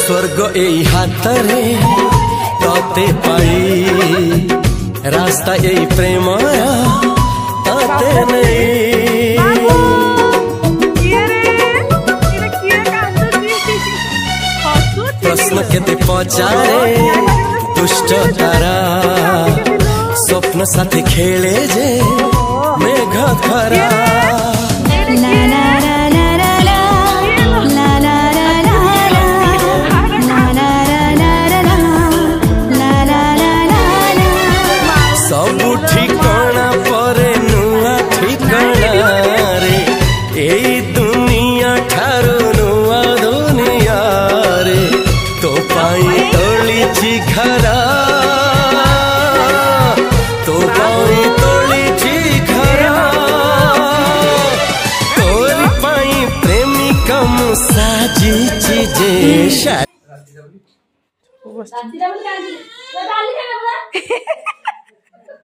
स्वर्ग एई हातरे तते पाई रास्ता एई प्रेम तते नहीं। प्रश्न केते पचारे दुष्ट तारा स्वप्न साथी खेले जे मेघ खरा। सबु ठिकाना परे नुआ ठिकाना रे एई दुनिया ठारू नुआ दुनिया रे। तो पाई तोली घरा तो पाई तोली घरा तोरी पाई प्रेमिका मु साजी चीजे।